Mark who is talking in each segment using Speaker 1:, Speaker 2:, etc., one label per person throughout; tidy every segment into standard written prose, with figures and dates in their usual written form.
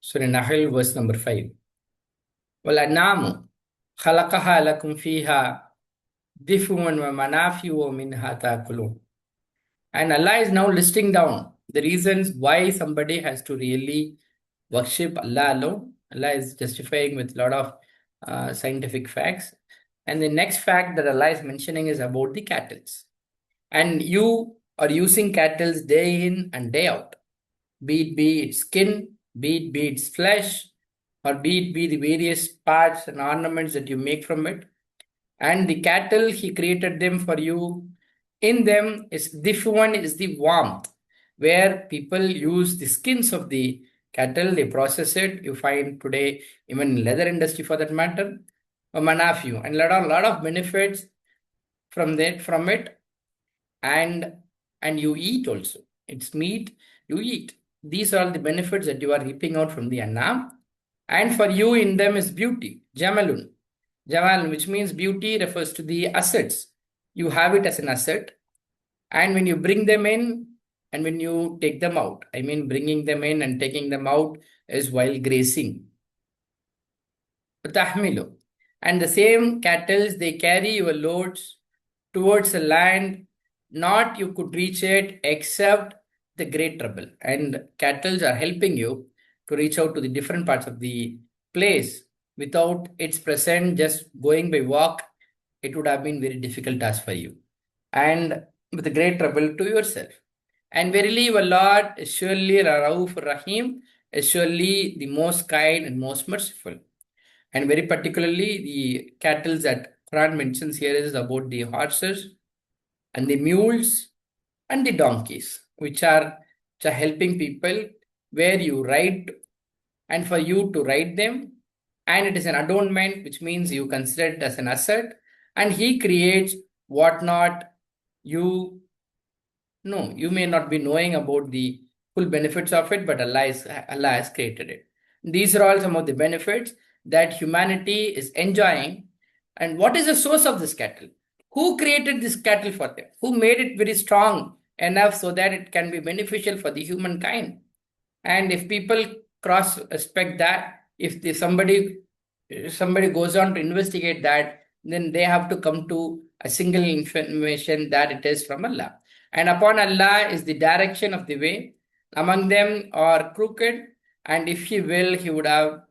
Speaker 1: Surah Nahl, verse number 5. وَالْأَنْعَامُ خَلَقَهَا لَكُمْ فِيهَا دِفْءٌ وَمَنَافِعُ وَمِنْهَا تَأْكُلُونَ. And Allah is now listing down the reasons why somebody has to really worship Allah alone. Allah is justifying with a lot of scientific facts. And the next fact that Allah is mentioning is about the cattle. And you are using cattle day in and day out, be it skin, be its flesh, or be the various parts and ornaments that you make from it. And the cattle, he created them for you. In them is this one is the warmth, where people use the skins of the cattle, they process it. You find today, even in leather industry for that matter, a manafiu, and lot of benefits from it, and you eat also. It's meat, you eat. These are the benefits that you are reaping out from the annam. And for you in them is beauty, jamalun. Jamal, which means beauty, refers to the assets. You have it as an asset. And when you bring them in and when you take them out, I mean, bringing them in and taking them out is while grazing. Tahmilu. And the same cattle, they carry your loads towards the land, not you could reach it except the great trouble. And cattle are helping you to reach out to the different parts of the place. Without its presence, just going by walk, it would have been very difficult task for you. And with a great trouble to yourself. And verily your Lord is surely Rauf Rahim, is surely the most kind and most merciful. And very particularly the cattle that Quran mentions here is about the horses and the mules and the donkeys, which are helping people where you ride and for you to ride them. And it is an adornment, which means you consider it as an asset. And he creates whatnot you know. You may not be knowing about the full benefits of it, but Allah has created it. These are all some of the benefits that humanity is enjoying. And what is the source of this cattle? Who created this cattle for them? Who made it very strong enough so that it can be beneficial for the humankind? And if people cross respect that, if somebody goes on to investigate that, then they have to come to a single information that it is from Allah. And upon Allah is the direction of the way. Among them are crooked, and if He will, He would have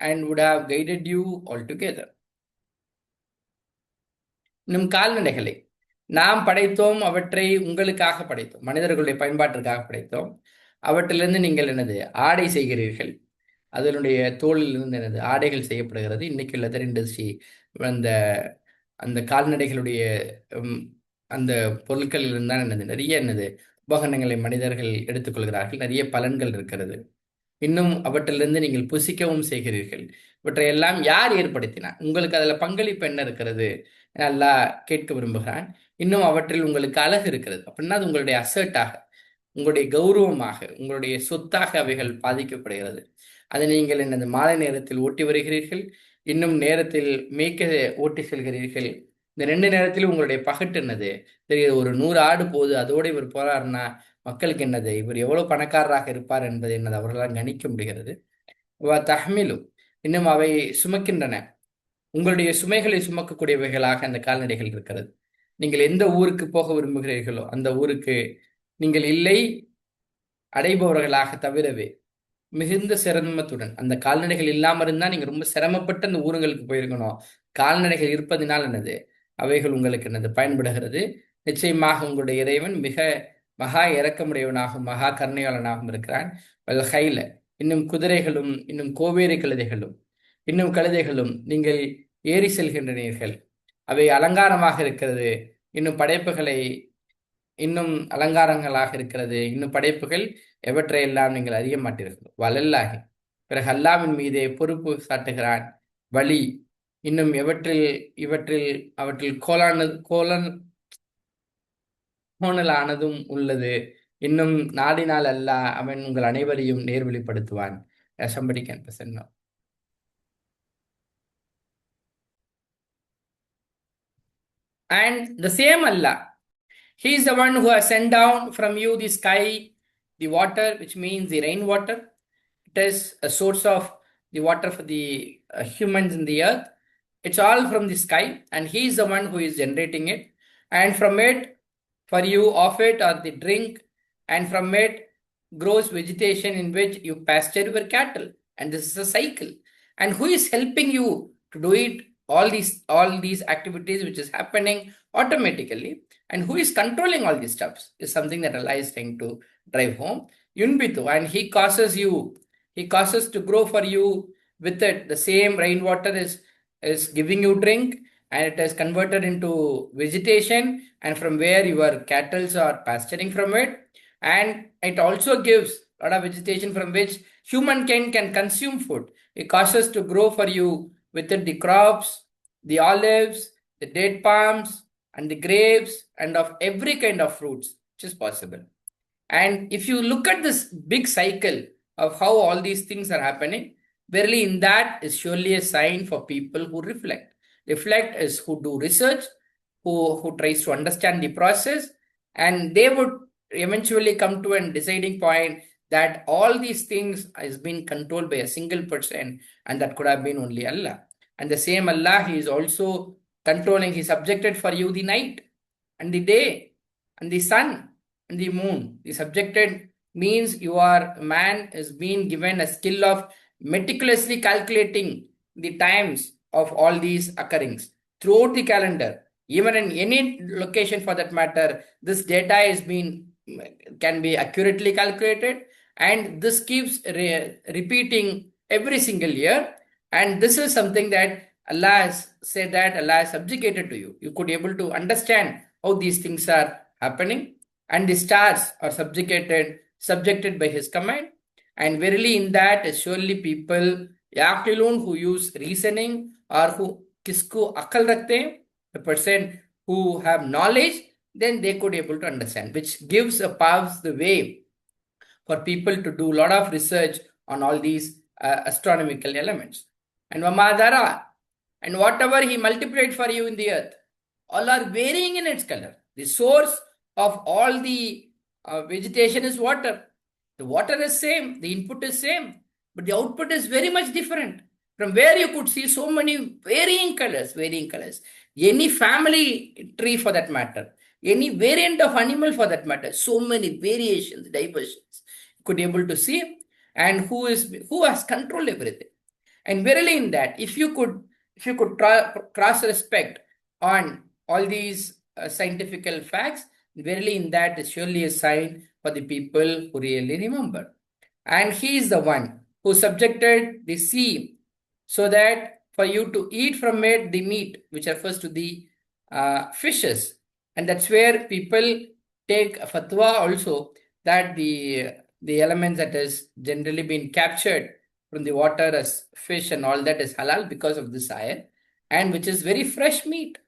Speaker 1: guided you altogether. நம் கால்நடைகளை நாம் படைத்தோம், அவற்றை உங்களுக்காக படைத்தோம், மனிதர்களுடைய பயன்பாட்டிற்காக படைத்தோம். அவற்றிலிருந்து நீங்கள் என்னது ஆடை செய்கிறீர்கள், அதனுடைய தோலிலிருந்து என்னது ஆடைகள் செய்யப்படுகிறது. இன்னைக்கு லெதர் இண்டஸ்ட்ரி அந்த அந்த கால்நடைகளுடைய அந்த பொருட்களிலிருந்து தான் என்னது நிறைய என்னது உபகரணங்களை மனிதர்கள் எடுத்துக்கொள்கிறார்கள். நிறைய பலன்கள் இருக்கிறது. இன்னும் அவற்றிலிருந்து நீங்கள் புசிக்கவும் செய்கிறீர்கள். இவற்றையெல்லாம் யார் ஏற்படுத்தினார்? உங்களுக்கு அதில் பங்களிப்பு என்ன இருக்கிறது? நல்லா கேட்க விரும்புகிறான். இன்னும் அவற்றில் உங்களுக்கு அழகு இருக்கிறது அப்படின்னா அது உங்களுடைய அசர்ட்டாக, உங்களுடைய கௌரவமாக, உங்களுடைய சொத்தாக அவைகள் பாதிக்கப்படுகிறது. அதை நீங்கள் என்னது மாலை நேரத்தில் ஓட்டி வருகிறீர்கள், இன்னும் நேரத்தில் மேய்க்க ஓட்டி செல்கிறீர்கள். இந்த 2 நேரத்திலும் உங்களுடைய பகட்டு என்னது தெரியுது. ஒரு 100 ஆடு போகுது, அதோடு இவர் போறாருன்னா மக்களுக்கு என்னது இவர் எவ்வளவு பணக்காரராக இருப்பார் என்பது என்னது அவர்களால் கணிக்க முடிகிறது. தஹ்மிலும், இன்னும் அவை சுமக்கின்றன. உங்களுடைய சுமைகளை சுமக்கக்கூடியவைகளாக அந்த கால்நடைகள் இருக்கிறது. நீங்கள் எந்த ஊருக்கு போக விரும்புகிறீர்களோ அந்த ஊருக்கு நீங்கள் இல்லை அடைபவர்களாக தவிரவே மிகுந்த சிரமத்துடன், அந்த கால்நடைகள் இல்லாமல் இருந்தால் நீங்கள் ரொம்ப சிரமப்பட்டு அந்த ஊருங்களுக்கு போயிருக்கணும். கால்நடைகள் இருப்பதினால் என்னது அவைகள் உங்களுக்கு என்னது பயன்படுகிறது. நிச்சயமாக உங்களுடைய இறைவன் மிக மகா இரக்கமுடையவனாகவும் மகா கருணையாளனாகவும் இருக்கிறான். கையில இன்னும் குதிரைகளும் இன்னும் கோவேரி கழுதைகளும் இன்னும் கழுதைகளும் நீங்கள் ஏறி செல்கின்றனீர்கள். அவை அலங்காரமாக இருக்கிறது. இன்னும் படைப்புகளை இன்னும் அலங்காரங்களாக இருக்கிறது. இன்னும் படைப்புகள் எவற்றையெல்லாம் நீங்கள் அறிய மாட்டீர்கள். வலல்லாகி, பிறகு அல்லாவின் மீதே பொறுப்பு சாட்டுகிறான். வழி இன்னும் அவற்றில் கோணலானதும் உள்ளது. இன்னும் நாடினால் அல்லாஹ் அவன் உங்கள் அனைவரையும் நேர்வழிப்படுத்துவான். Somebody can present now. And the same Allah, He is the one who has sent down from you the sky, the water, which means the rainwater, It is a source of the water for the humans in the earth. It's all from the sky, and He is the one who is generating it. And from it, for you, of it or the drink, and from it grows vegetation in which you pasture your cattle. And this is a cycle. And who is helping you to do it? All these activities which is happening automatically, and who is controlling all these steps is something that Allah is trying to drive home. Yunbitu, and He causes to grow for you with it. The same rainwater is giving you drink, and it is converted into vegetation, and from where your cattle are pasturing from it. And it also gives a lot of vegetation from which human can consume food. It causes to grow for you with it the crops, the olives, the date palms, and the grapes, and of every kind of fruits which is possible. And if you look at this big cycle of how all these things are happening, verily in that is surely a sign for people who reflect. Reflect is who do research, who tries to understand the process, and they would eventually come to a deciding point that all these things is being controlled by a single person, and that could have been only Allah. And the same Allah, He is also controlling. He subjected for you the night and the day and the sun and the moon. The subjected means man is being given a skill of meticulously calculating the times of all these occurrings throughout the calendar. Even in any location for that matter, this data can be accurately calculated, and this keeps repeating every single year. And this is something that Allah has said that Allah has subjugated to you. You could be able to understand how these things are happening, and the stars are subjected by His command. And verily in that is surely people yaqilun, who use reasoning, or who kisko akal rakhte, the person who have knowledge, then they could be able to understand, which paves the way for people to do a lot of research on all these astronomical elements. And Vamadara, and whatever He multiplied for you in the earth, all are varying in its color. The source of all the vegetation is water. The water is same, the input is same, but the output is very much different. From where you could see so many varying colors. Any family tree for that matter, any variant of animal for that matter, so many variations, diversions, you could be able to see, and who has control everything. And verily in that, if you could cross respect on all these scientific facts, verily in that is surely a sign for the people who really remember. And He is the one who subjected the sea so that for you to eat from it the meat, which refers to the fishes. And that's where people take a fatwa also, that the elements that is generally been captured from the water as fish and all that is halal because of this ayah, and which is very fresh meat.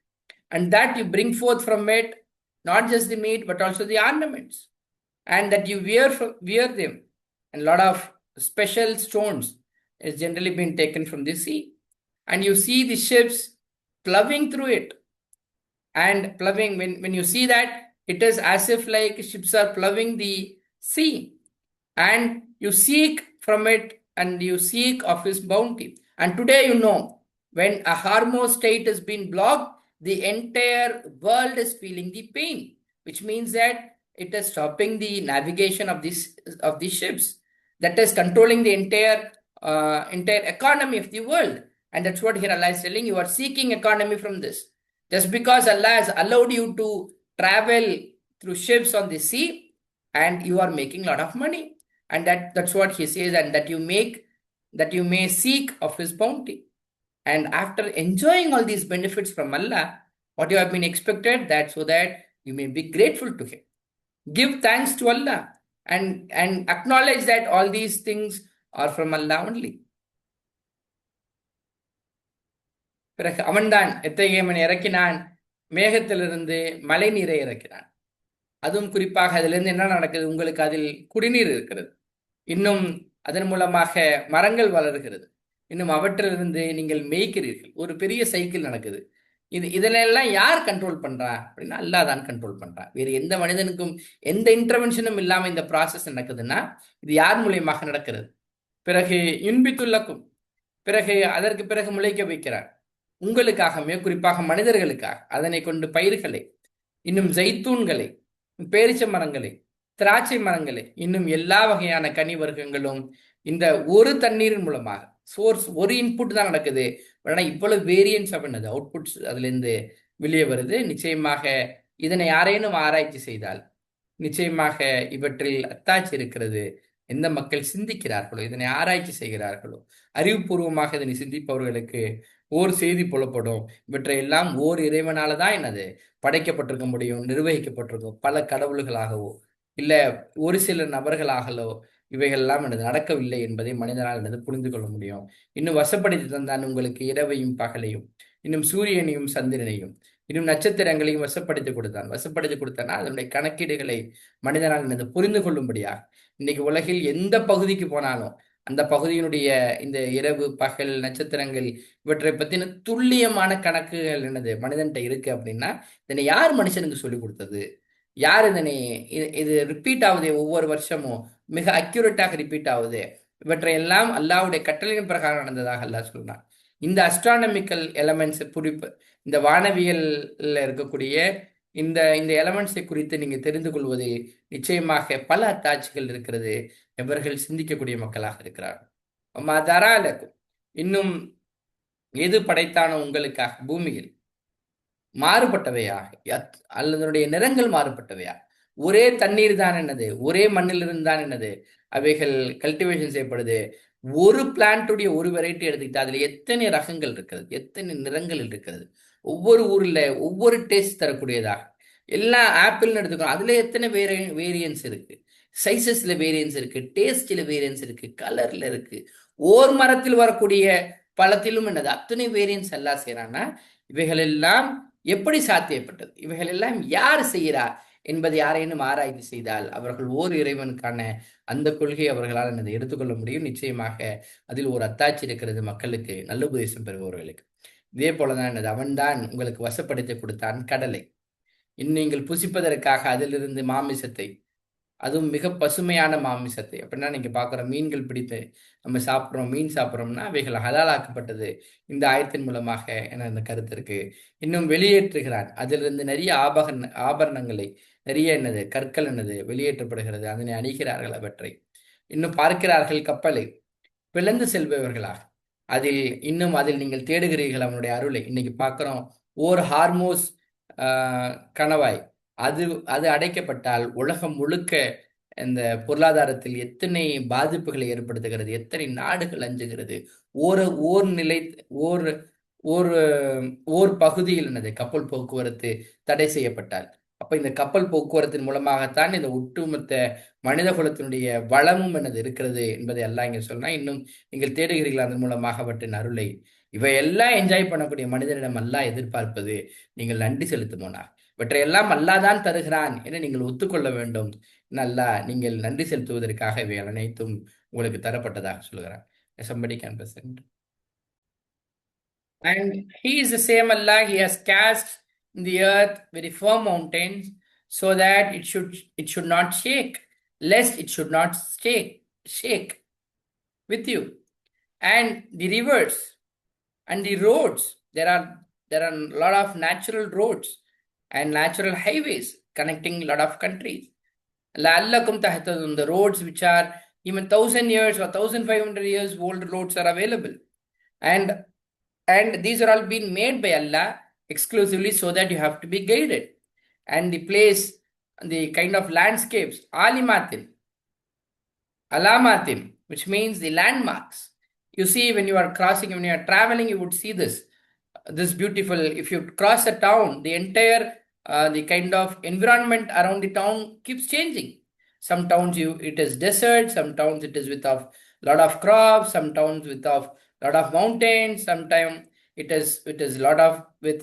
Speaker 1: And that you bring forth from it, not just the meat, but also the ornaments, and that you wear them. And a lot of special stones is generally been taken from the sea. And you see the ships plowing through it. And plowing, when you see that, it is as if like ships are plowing the sea. And you seek from it, and you seek of His bounty. And today, when a Hormuz Strait has been blocked, the entire world is feeling the pain, which means that it is stopping the navigation of these ships. That is controlling the entire economy of the world. And that's what here Allah is telling. You are seeking economy from this. Just because Allah has allowed you to travel through ships on the sea, and you are making a lot of money. And that's what He says, and that you may seek of His bounty. And after enjoying all these benefits from Allah, what you have been expected, that so that you may be grateful to Him. Give thanks to Allah and acknowledge that all these things are from Allah only. பிறகு அவன்தான் எத்தகையவன் இறக்கினான், மேகத்திலிருந்து மழை நீரை இறக்கினான். அதுவும் குறிப்பாக அதிலிருந்து என்ன நடக்குது, உங்களுக்கு அதில் குடிநீர் இருக்கிறது, இன்னும் அதன் மூலமாக மரங்கள் வளர்கிறது, இன்னும் அவற்றிலிருந்து நீங்கள் மேய்க்கிறீர்கள். ஒரு பெரிய சைக்கிள் நடக்குது. இதெல்லாம் யார் கண்ட்ரோல் பண்றா அப்படின்னா அல்லாஹ் தான் கண்ட்ரோல் பண்றான். வேறு எந்த மனிதனுக்கும் எந்த இன்டர்வென்ஷனும் இல்லாம இந்த ப்ராசஸ் நடக்குதுன்னா இது யார் மூலியமாக நடக்கிறது? பிறகு யுன்பித்துல்லக்கும், பிறகு அதற்கு பிறகு முளைக்க வைக்கிறார் உங்களுக்காக, மிக குறிப்பாக மனிதர்களுக்காக. அதனை கொண்டு பயிர்களை, இன்னும் ஜைத்தூன்களை, பேரிச்ச மரங்களை, திராட்சை மரங்களை, இன்னும் எல்லா வகையான கனி வர்க்கங்களும் இந்த ஒரு தண்ணீரின் மூலமாக, சோர்ஸ் ஒரு இன்புட் தான் நடக்குது. ஆனால் இவ்வளவு வேரியன்ஸ் அப்படின்னது அவுட்புட்ஸ் அதுலேருந்து வெளியே வருது. நிச்சயமாக இதனை யாரேனும் ஆராய்ச்சி செய்தால் நிச்சயமாக இவற்றில் அத்தாட்சி இருக்கிறது. எந்த மக்கள் சிந்திக்கிறார்களோ, இதனை ஆராய்ச்சி செய்கிறார்களோ, அறிவுபூர்வமாக இதனை சிந்திப்பவர்களுக்கு ஓர் செய்தி புலப்படும். இவற்றை எல்லாம் ஓர் இறைவனால தான் என்னது படைக்கப்பட்டிருக்க முடியும், நிர்வகிக்கப்பட்டிருக்கும். பல கடவுள்களாகவோ இல்ல ஒரு சில நபர்களாகலோ இவைகள் எல்லாம் எனது நடக்கவில்லை என்பதை மனிதனால் எனது புரிந்து கொள்ள முடியும். இன்னும் வசப்படுத்தி தந்தான் உங்களுக்கு இரவையும் பகலையும், இன்னும் சூரியனையும் சந்திரனையும், இன்னும் நட்சத்திரங்களையும் வசப்படுத்தி கொடுத்தான். வசப்படுத்தி கொடுத்தானா அதனுடைய கணக்கீடுகளை மனிதனால் எனது புரிந்து கொள்ளும்படியாக இன்னைக்கு உலகில் எந்த பகுதிக்கு போனாலும் அந்த பகுதியினுடைய இந்த இரவு பகல் நட்சத்திரங்கள் இவற்றை பத்தின துல்லியமான கணக்குகள் என்னது மனிதன்கிட்ட இருக்கு அப்படின்னா இதனை யார் மனுஷனுக்கு சொல்லி கொடுத்தது? யார் இதனை இது ரிப்பீட் ஆகுதே ஒவ்வொரு வருஷமும் மிக அக்யூரேட்டாக ரிப்பீட் ஆகுது. இவற்றையெல்லாம் அல்லாஹ்வுடைய கட்டளையின் பிரகாரம் நடந்ததாக அல்லாஹ் சொல்றான். இந்த அஸ்ட்ரானமிக்கல் எலமெண்ட்ஸ் குறிப்பு, இந்த வானவியல்ல இருக்கக்கூடிய இந்த இந்த எலமெண்ட்ஸை குறித்து நீங்க தெரிந்து கொள்வதில் நிச்சயமாக பல அத்தாட்சிகள் இருக்கிறது. எவர்கள் சிந்திக்கக்கூடிய மக்களாக இருக்கிறார்கள். மதராலக்கும், இன்னும் எது படைத்தானோ உங்களுக்காக பூமியில் மாறுபட்டவையாக அல்லதனுடைய நிறங்கள் மாறுபட்டவையா, ஒரே தண்ணீர் தான் என்னது, ஒரே மண்ணிலிருந்து தான் என்னது அவைகள் கல்டிவேஷன் செய்யப்படுது. ஒரு பிளான்ட்டுடைய ஒரு வெரைட்டி எடுத்துக்கிட்டா அதுல எத்தனை ரகங்கள் இருக்கிறது, எத்தனை நிறங்கள் இருக்கிறது. ஒவ்வொரு ஊர்ல ஒவ்வொரு டேஸ்ட் தரக்கூடியதாக. எல்லாம் ஆப்பிள்னு எடுத்துக்கணும், அதுல எத்தனை வேரியன்ஸ் இருக்கு, சைசஸ்ல வேரியன்ஸ் இருக்கு, டேஸ்ட்ல வேரியன்ஸ் இருக்கு, கலர்ல இருக்கு. ஓர் மரத்தில் வரக்கூடிய பழத்திலும் என்னது அத்தனை வேரியன்ஸ் எல்லாம் செய்யறான்னா இவைகள் எல்லாம் எப்படி சாத்தியப்பட்டது, இவைகள் எல்லாம் யார் செய்கிறார் என்பதை யாரேனும் ஆராய்ச்சி செய்தால் அவர்கள் ஓர் இறைவனுக்கான அந்த கொள்கையை அவர்களால் என்னதை எடுத்துக்கொள்ள முடியும். நிச்சயமாக அதில் ஒரு அத்தாட்சி இருக்கிறது மக்களுக்கு, நல்ல உபதேசம் பெறுபவர்களுக்கு. இதே போலதான் என்னது, அவன்தான் உங்களுக்கு வசப்படுத்தி கொடுத்தான் கடலை, இன்னும் நீங்கள் புசிப்பதற்காக அதிலிருந்து மாமிசத்தை, அதுவும் மிக பசுமையான மாமிசத்தை. அப்படின்னா நீங்க பார்க்குற மீன்கள் பிடித்து நம்ம சாப்பிட்றோம், மீன் சாப்பிட்றோம்னா அவைகள் ஹலாலாக்கப்பட்டது இந்த ஆயத்தின் மூலமாக என அந்த கருத்து இருக்கு. இன்னும் வெளியேற்றுகிறான், அதிலிருந்து நிறைய ஆபரணங்களை, நிறைய என்னது கற்கள் என்னது வெளியேற்றப்படுகிறது, அதனை அணிகிறார்கள். அவற்றை இன்னும் பார்க்கிறார்கள் கப்பலை பிளந்து செல்பவர்களாக. அதில் இன்னும் அதில் நீங்கள் தேடுகிறீர்கள் அவனுடைய அருளை. இன்னைக்கு பார்க்குறோம் ஓர் ஹார்மோஸ் கணவாய், அது அது அடைக்கப்பட்டால் உலகம் முழுக்க இந்த பொருளாதாரத்தில் எத்தனை பாதிப்புகளை ஏற்படுத்துகிறது, எத்தனை நாடுகள் அஞ்சுகிறது. ஓர் ஓர் நிலை ஓர் ஓர் ஓர் பகுதியில் என்னது கப்பல் போக்குவரத்து தடை செய்யப்பட்டால், அப்ப இந்த கப்பல் போக்குவரத்தின் மூலமாகத்தான் இந்த ஒட்டுமொத்த மனித குலத்தினுடைய வளமும் என்னது இருக்கிறது என்பதை எல்லாம் இங்க சொன்னா. இன்னும் நீங்கள் தேடுகிறீர்கள் அதன் மூலமாக அவற்றின் அருளை. இவையெல்லாம் என்ஜாய் பண்ணக்கூடிய மனிதனிடம் அல்லாஹ் எதிர்பார்ப்பது நீங்கள் நன்றி செலுத்துமோனா. இவற்றையெல்லாம் அல்லாஹ் தான் தருகிறான் என நீங்கள் ஒத்துக்கொள்ள வேண்டும். நல்லா நீங்கள் நன்றி செலுத்துவதற்காக இவை அனைத்தும் உங்களுக்கு தரப்பட்டதாக சொல்கிறான். Somebody can present. And he is the same Allah, he has cast in the earth very firm mountains so that it should not shake, lest it should not shake with you. And the rivers and the roads, there are a lot of natural roads and natural highways connecting a lot of countries. لعلكم تهتدون, the roads which are even 1,000 years or 1,500 years old roads are available. And these are all being made by Allah exclusively so that you have to be guided. And the place, the kind of landscapes, alamatin, which means the landmarks. You see, when you are crossing, when you are traveling, you would see this beautiful, if you cross a town, the entire the kind of environment around the town keeps changing. Some towns it is desert, some towns it is with a lot of crops, some towns with a lot of mountains, sometimes it is with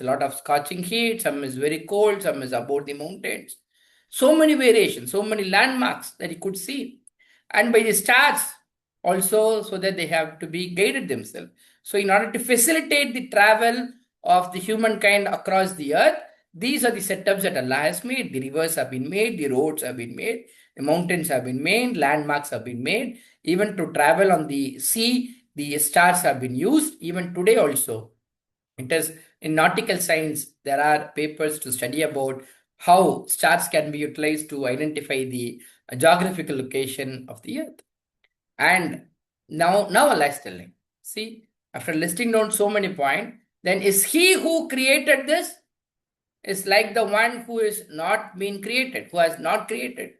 Speaker 1: lot of scorching heat, some is very cold, some is above the mountains. So many variations, so many landmarks that you could see. And by the stars also, so that they have to be guided themselves. So in order to facilitate the travel of the humankind across the earth, These are the setups that Allah has made. The rivers have been made, the roads have been made, the mountains have been made, landmarks have been made. Even to travel on the sea, the stars have been used. Even today also, it is in nautical science, there are papers to study about how stars can be utilized to identify the geographical location of the earth. And now Allah is telling, see, after listing down so many points, then is He who created this? Is like the one who is not been created, who has not created.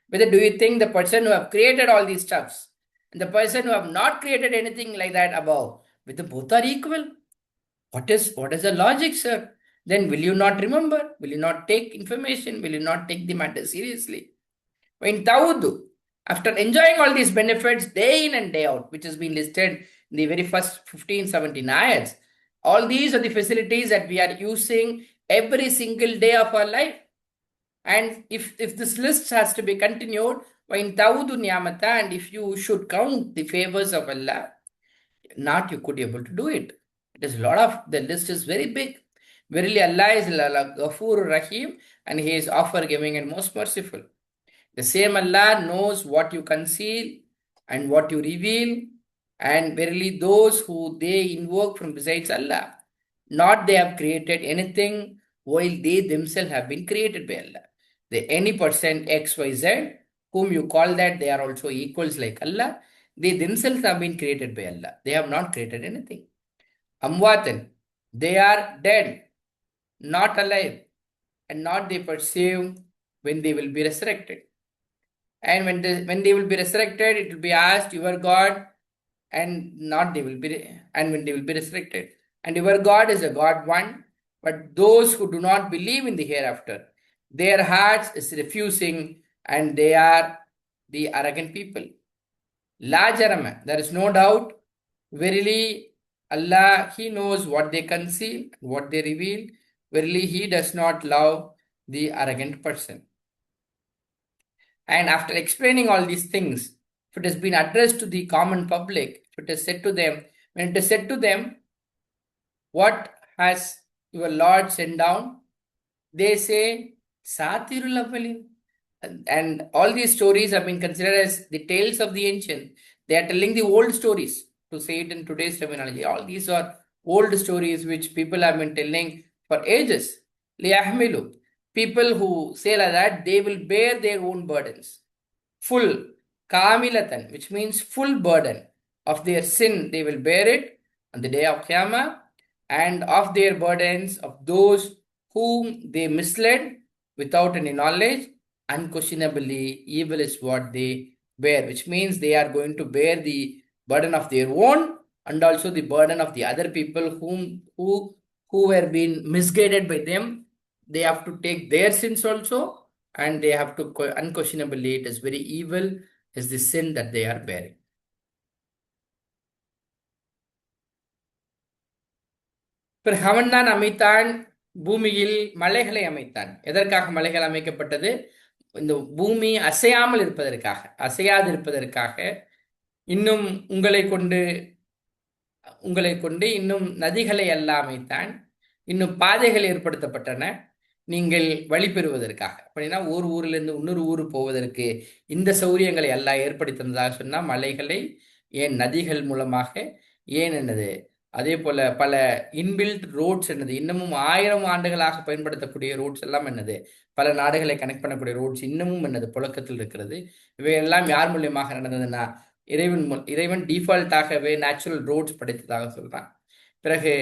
Speaker 1: Whether do you think the person who have created all these stuffs and the person who have not created anything like that above, whether both are equal? What is the logic, sir? Then will you not remember? Will you not take information? Will you not take the matter seriously? In Tawudu, after enjoying all these benefits day in and day out, which has been listed in the very first 15, 17 ayats, all these are the facilities that we are using every single day of our life. And if this list has to be continued, in Tawudu Niyamata, and if you should count the favors of Allah, not you could be able to do it. It is a lot of, the list is very big. Verily Allah is Ghafur Rahim, and He is offer giving and most merciful. The same Allah knows what you conceal and what you reveal, and verily those who they invoke from besides Allah, not they have created anything while they themselves have been created by Allah. Any person X, Y, Z, whom you call that, they are also equals like Allah. They themselves have been created by Allah. They have not created anything. Amwatan, they are dead, not alive, and not they perceive when they will be resurrected. And when they will be resurrected, it will be asked, your God, and not they will be, and when they will be resurrected. And your God is a God one, but those who do not believe in the hereafter, their hearts is refusing, and they are the arrogant people. La jarama, there is no doubt, verily Allah, He knows what they conceal, what they reveal. Verily He does not love the arrogant person. And after explaining all these things, if it has been addressed to the common public, if it is said to them, when it is said to them, what has your Lord sent down? They say, Satirul Awwalin. And all these stories have been considered as the tales of the ancient. They are telling the old stories, to say it in today's terminology. All these are old stories which people have been telling for ages. Liyahmilu. People who say like that, they will bear their own burdens. Full, kamilatan, which means full burden of their sin, they will bear it on the day of Qiyamah, and of their burdens of those whom they misled without any knowledge. Unquestionably, evil is what they bear, which means they are going to bear the burden of their own and also the burden of the other people who were being misguided by them. They have to take their sins also, and they have to, unquestionably, it is very evil, is the sin that they are bearing. அவன்தான் அமைத்தான் பூமியில் மலைகளை அமைத்தான். எதற்காக மலைகள் அமைக்கப்பட்டது? இந்த பூமி அசையாமல் இருப்பதற்காக, அசையாது இருப்பதற்காக. இன்னும் உங்களை கொண்டு இன்னும் நதிகளை எல்லாம் அமைத்தான். இன்னும் பாதைகள் ஏற்படுத்தப்பட்டன நீங்கள் வழி பெறுவதற்காக. அப்படின்னா ஒரு ஊரிலிருந்து இன்னொரு ஊர் போவதற்கு இந்த சௌரியங்களை எல்லாம் ஏற்படுத்தினதாக சொன்னால் மலைகளை, ஏன் நதிகள் மூலமாக, ஏன் என்னது, அதே போல பல இன்பில்ட் ரோட்ஸ் என்னது, இன்னமும் 1000 ஆண்டுகளாக பயன்படுத்தக்கூடிய ரோட்ஸ் எல்லாம் என்னது, பல நாடுகளை கனெக்ட் பண்ணக்கூடிய ரோட்ஸ் இன்னமும் என்னது புழக்கத்தில் இருக்கிறது. இவையெல்லாம் யார் மூலியமாக நடந்ததுன்னா இறைவன் டிஃபால்ட்டாகவே நேச்சுரல் ரோட்ஸ் படைத்ததாக சொல்றான். பிறகு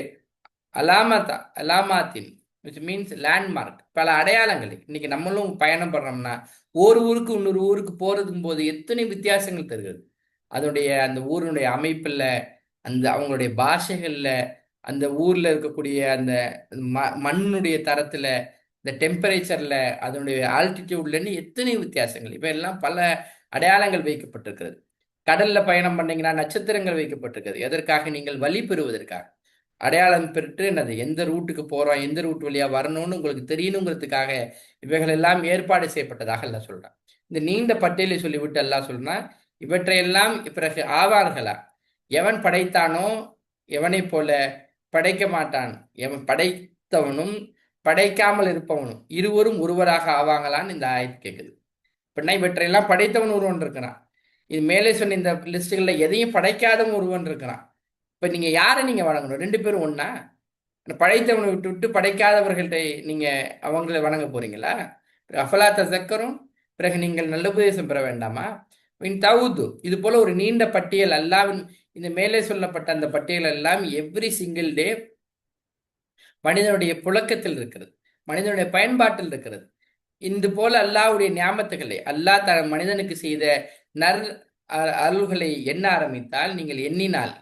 Speaker 1: அலாமாத்தின் விச் மீன்ஸ் லேண்ட்மார்க், பல அடையாளங்கள். இன்னைக்கு நம்மளும் பயணம் பண்றோம்னா ஒரு ஊருக்கு இன்னொரு ஊருக்கு போறதுக்கும் போது எத்தனை வித்தியாசங்கள் தருகிறது. அதனுடைய அந்த ஊருடைய அமைப்புல, அந்த அவங்களுடைய பாஷைகள்ல, அந்த ஊர்ல இருக்கக்கூடிய அந்த மண்ணுடைய தரத்துல, இந்த டெம்பரேச்சர்ல, அதனுடைய ஆல்டிடியூட்லன்னு எத்தனை வித்தியாசங்கள். இவையெல்லாம் பல அடையாளங்கள் வைக்கப்பட்டிருக்கிறது. கடல்ல பயணம் பண்ணீங்கன்னா நட்சத்திரங்கள் வைக்கப்பட்டிருக்கிறது. எதற்காக? நீங்கள் வழி பெறுவதற்காக. அடையாளம் பெற்று என்னது, எந்த ரூட்டுக்கு போறோம், எந்த ரூட் வழியா வரணும்னு உங்களுக்கு தெரியணுங்கிறதுக்காக இவைகள் எல்லாம் ஏற்பாடு செய்யப்பட்டதாக எல்லாம் சொல்றான். இந்த நீண்ட பட்டியலை சொல்லிவிட்டு எல்லாம் சொல்றான், இவற்றையெல்லாம் பிறகு ஆவார்களா? எவன் படைத்தானோ எவனை போல படைக்க மாட்டான். எவன் படைத்தவனும் படைக்காமல் இருப்பவனும் இருவரும் ஒருவராக ஆவாங்களான்னு இந்த ஆயத்து கேட்குது. அப்படின்னா இவற்றையெல்லாம் படைத்தவன் ஒருவன் இருக்கிறான். இது மேலே சொன்ன இந்த லிஸ்ட்டுகளில் எதையும் படைக்காதவன் ஒருவன் இருக்கிறான். இப்போ நீங்கள் யாரை நீங்கள் வணங்கணும்? ரெண்டு பேரும் ஒன்றா? படைத்தவனை விட்டு விட்டு படைக்காதவர்கள்ட்ட நீங்கள் அவங்கள வணங்க போறீங்களா? அஃபலா தஸக்கரும், பிறகு நீங்கள் நல்ல உபதேசம் பெற வேண்டாமா? இன் தவுது, இது போல ஒரு நீண்ட பட்டியல் அல்லாவின் இந்த மேலே சொல்லப்பட்ட அந்த பட்டியல் எல்லாம் எவ்ரி சிங்கிள் டே மனிதனுடைய புழக்கத்தில் இருக்கிறது, மனிதனுடைய பயன்பாட்டில் இருக்கிறது. இது போல அல்லாஹ்வுடைய நியாமத்துகளை, அல்லாஹ் தன் மனிதனுக்கு செய்த நர் அருள்களை எண்ண ஆரம்பித்தால், நீங்கள் எண்ணினால்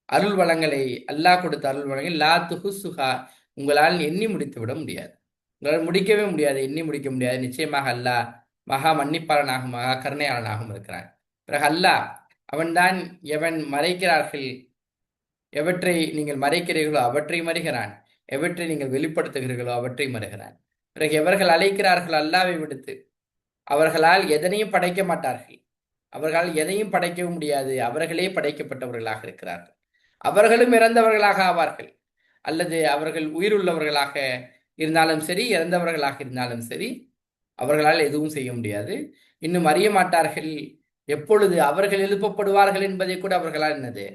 Speaker 1: அருள் வளங்களை, அல்லாஹ் கொடுத்த அருள் வளங்களை லா துஹுசுஹா, உங்களால் எண்ணி முடித்து விட முடியாது. உங்களால் முடிக்கவே முடியாது, எண்ணி முடிக்க முடியாது. நிச்சயமாக அல்லாஹ் மகா மன்னிப்பாளனாகவும் மகா கருணையாளனாகவும் இருக்கிறான். பிறகு அல்லாஹ் அவன்தான் எவன் மறைக்கிறார்கள், எவற்றை நீங்கள் மறைக்கிறீர்களோ அவற்றை மறைகிறான், எவற்றை நீங்கள் வெளிப்படுத்துகிறீர்களோ அவற்றை மறைகிறான். பிறகு எவர்கள் அழைக்கிறார்கள் அல்லாவை விடுத்து, அவர்களால் எதனையும் படைக்க மாட்டார்கள், அவர்களால் எதையும் படைக்கவும் முடியாது, அவர்களே படைக்கப்பட்டவர்களாக இருக்கிறார்கள். அவர்களும் இறந்தவர்களாக ஆவார்கள், அல்லது அவர்கள் உயிருள்ளவர்களாக இருந்தாலும் சரி, இறந்தவர்களாக இருந்தாலும் சரி, அவர்களால் எதுவும் செய்ய முடியாது. இன்னும் அறிய மாட்டார்கள் எப்பொழுது அவர்கள் எழுப்பப்படுவார்கள் என்பதை கூட அவர்களால் என்னது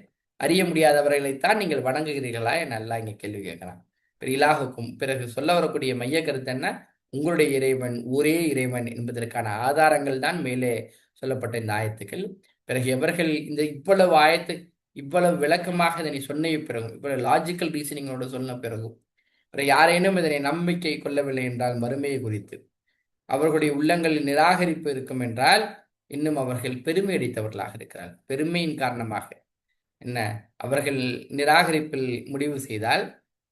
Speaker 1: அறிய முடியாதவர்களைத்தான் நீங்கள் வணங்குகிறீர்களா என அல்லாஹ் இங்கே கேள்வி கேட்கலாம். இலாகுக்கும் பிறகு சொல்ல வரக்கூடிய மைய கருத்து என்ன? உங்களுடைய இறைவன் ஒரே இறைவன் என்பதற்கான ஆதாரங்கள் தான் மேலே சொல்லப்பட்ட இந்த ஆயத்துக்கள். பிறகு எவர்கள் இந்த இவ்வளவு இவ்வளவு விளக்கமாக இதனை சொன்ன பிறகும், இவ்வளவு லாஜிக்கல் ரீசனிங்கோட சொன்ன பிறகும் பிறகு யாரேனும் இதனை நம்பிக்கை கொள்ளவில்லை என்றால் மறுமையை குறித்து அவர்களுடைய உள்ளங்களில் நிராகரிப்பு இருக்கும் என்றால், இன்னும் அவர்கள் பெருமை அடித்தவர்களாக இருக்கிறார்கள். பெருமையின் காரணமாக என்ன அவர்கள் நிராகரிப்பில் முடிவு செய்தால்,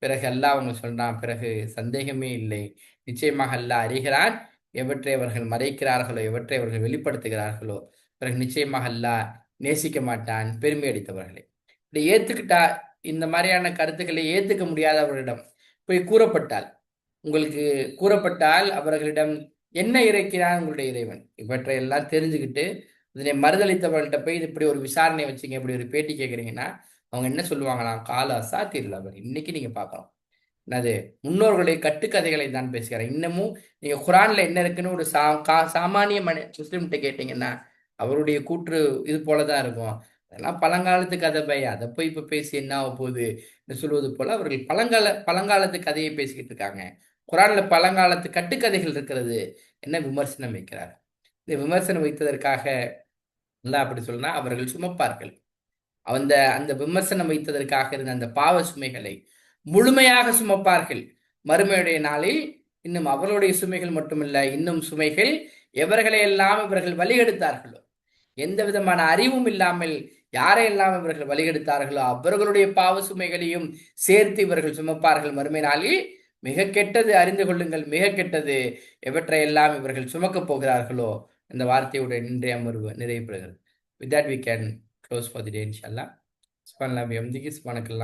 Speaker 1: பிறகு அல்லாஹ் அவங்க சொல்றான், பிறகு சந்தேகமே இல்லை, நிச்சயமாக அல்லாஹ் அறிகிறான் எவற்றை அவர்கள் மறைக்கிறார்களோ, எவற்றை அவர்கள் வெளிப்படுத்துகிறார்களோ. பிறகு நிச்சயமாக அல்லாஹ் நேசிக்க மாட்டான் பெருமை அடித்தவர்களை. இப்படி ஏத்துக்கிட்டா, இந்த மாதிரியான கருத்துக்களை ஏத்துக்க முடியாதவர்களிடம் போய் கூறப்பட்டால், உங்களுக்கு கூறப்பட்டால் அவர்களிடம் என்ன இறைக்கிறான் உங்களுடைய இறைவன், இவற்றையெல்லாம் தெரிஞ்சுக்கிட்டு இதனை மறுதளித்தவர்கள்ட்ட போய் இது இப்படி ஒரு விசாரணை வச்சுங்க, இப்படி ஒரு பேட்டி கேட்குறீங்கன்னா அவங்க என்ன சொல்லுவாங்களாம்? கால அசாத்தீரில் அவர், இன்னைக்கு நீங்க பார்க்கணும் என்னது முன்னோர்களுடைய கட்டுக்கதைகளை தான் பேசுகிறேன். இன்னமும் நீங்க குரான்ல என்ன இருக்குன்னு ஒரு சாமானிய முஸ்லிம்கிட்ட கேட்டீங்கன்னா அவருடைய கூற்று இது போலதான் இருக்கும். அதெல்லாம் பழங்காலத்து கதை பை, அதை போய் இப்ப பேசி என்ன ஆக போகுது சொல்வது போல அவர்கள் பழங்காலத்து கதையை பேசிக்கிட்டு இருக்காங்க. குரான்ல பழங்காலத்து கட்டுக்கதைகள் இருக்கிறது என்ன விமர்சனம் வைக்கிறார். இந்த விமர்சனம் வைத்ததற்காக அல்லாஹ் அப்படி சொன்னா அவர்கள் சுமப்பார்கள். அந்த அந்த விமர்சனம் வைத்ததற்காக இருந்த அந்த பாவ சுமைகளை முழுமையாக சுமப்பார்கள் மறுமையுடைய நாளில். இன்னும் அவர்களுடைய சுமைகள் மட்டுமல்ல, இன்னும் சுமைகள் எவர்களை எல்லாம் இவர்கள் வழிகெடுத்தார்களோ, எந்த விதமான அறிவும் இல்லாமல் யாரையெல்லாம் இவர்கள் வழிகெடுத்தார்களோ அவர்களுடைய பாவ சுமைகளையும் சேர்த்து இவர்கள் சுமப்பார்கள் மறுமை நாளில். மிக கெட்டது, அறிந்து கொள்ளுங்கள், மிக கெட்டது எவற்றையெல்லாம் இவர்கள் சுமக்கப் போகிறார்களோ. இந்த வார்த்தையுடன் இன்றைய அமர்வு நிறைவு பெறுகிறது. With that we can close for the day, inshallah. Subhanallah, bihamdihi, subhanakallah.